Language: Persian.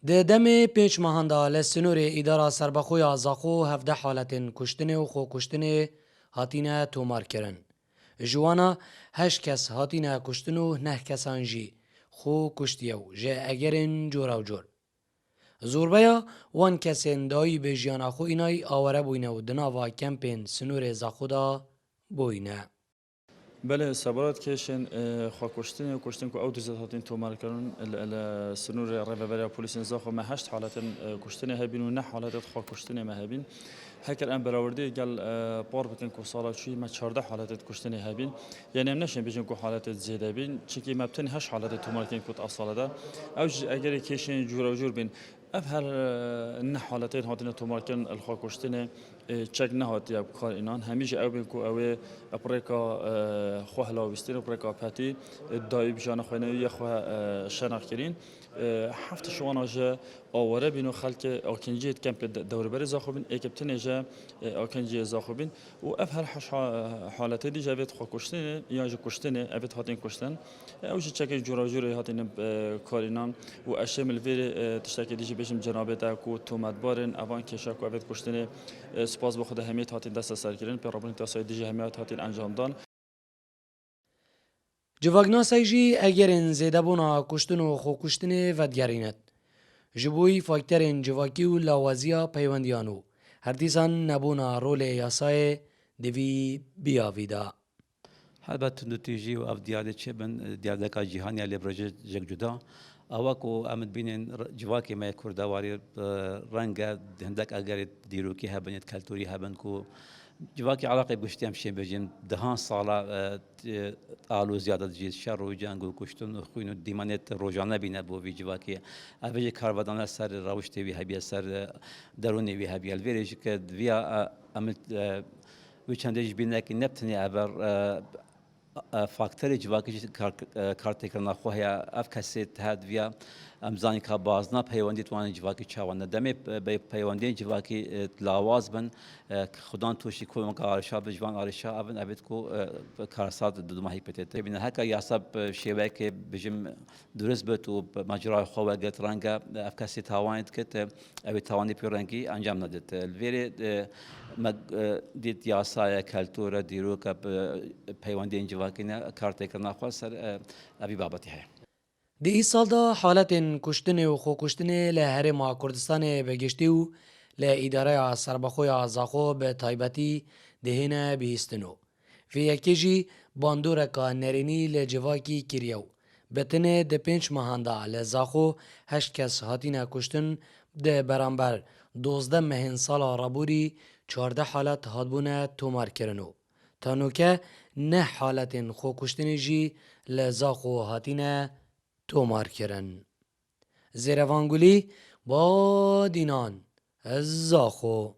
ده دم پیچ مهاندا لسنور اداره سربخوی زاخو 17 حالت کشتن و خو کشتن هاتینه تومار کرن. جوانا 8 کس هاتینه کشتن و 9 کسان جی خو کشتیو جه اگرن جورا و جور. زوربیا وان کسین دایی به جیانا خو اینای آوره بوینه و دناوا کمپین سنور زاخو دا بوینه. بله سبارت کشن خواکشتن و کشتن که اودیزات هاتین تومار کردن سنور رهبری پلیس نزاخو ما 8 حالت کشتن هبین و 9 حالت خواکشتن ما هبین هکر ام براوردی گل بار بکن که سالا چی ما 14 حالت کشتن هبین یعنی هم نشین بیشتر که حالت زیاده بین چیکی مبتن 8 حالت تومار کردن که اصلا دا اوج اگر کشن جورا جور بین هر نه حالتين هاتين توماركن الخاكوشتنه چک نهات یا کار اینان همیشه او بین کو اوه اپریکا خواه لاویستین اپریکا پتی دایی بجان خواه نوی خواه شناخ کرین هفت شوانا جا آواره بینو خلک آکنجیت کمپ دوربری زاخوبین اکبتنه جا آکنجی زاخوبین و اف هر حالته دی جاوید خواه کشتنه یا جا کشتنه اوید هاتین کشتن اوش چک جورا جوری هاتین کار اینان و اشم الویر تشتاکی دیجی بشم جنابه تا کو تومت بارن اوان کشا کو اوید کشتنه سپاس به خود همیت هاتین دست سر کردن پیرامون تاسای دیجی همیت هاتین انجام دادن. جواگناسای جی اگرن زیده بونا کشتن و خو کشتن ودگرینت. جبوی فاکترین جواکی و لاوازیا پیوندیانو. هر دیسان نبونا رول یاسای دوی بیاویدا. البته نتیجه و افدیاده چه بن دیاده که جهانی علی برای جگ جدا اواکو امد بینن جواکی ما کردواری رنگ هندک اگر دیروکی هبنیت کلتوری هبن کو جواکی علاقه بشتیم شیم بجیم دهان سالا آلو زیاده جیز شر و جنگ و کشتن و خوین و دیمانت روزانه بینه بو وی جواکی اولی کاربردان سر روشته وی هبی سر درونی وی هبی الویرش که ویا امد وچندش بینه که نبتنی ابر فاکتور جواکی کارت کردن خواه اف کسی تهد ویا امزانی که بازنا پیوندی توان جواکی چوانه دمی به پیوندی جواکی لاواز بن خدان توشی کوم کارشا به جوان آرشا اون ابد کو کارسات دماهی پتیت بین هکا یاسب شیوه که بجم درست بت و ماجرای خواه گت رنگا اف کسی تواند کت ابد توانی پیرنگی انجام ندید الویری دید یاسای کلتور دیرو که پیوندی جواکی نه کارت کردن خواه سر ابی بابتی هست. دی ای سال دا حالت کشتن و خو کشتن لهر ما کردستان بگشتی و لاداره سربخوی زاخو به تایبتی دهینه بیستنو. فی یکی جی باندورکا نرینی لجواکی کریو. بتنه ده 5 ماهاندا لزاخو 8 کس هاتینه کشتن ده برانبر 12 مهن سالا رابوری 14 حالت هاتبونه تومار کرنو. تانو که 9 حالت خو کشتن جی لزاخو هاتینه تومار کرن. زیروانگولی با دینان زاخو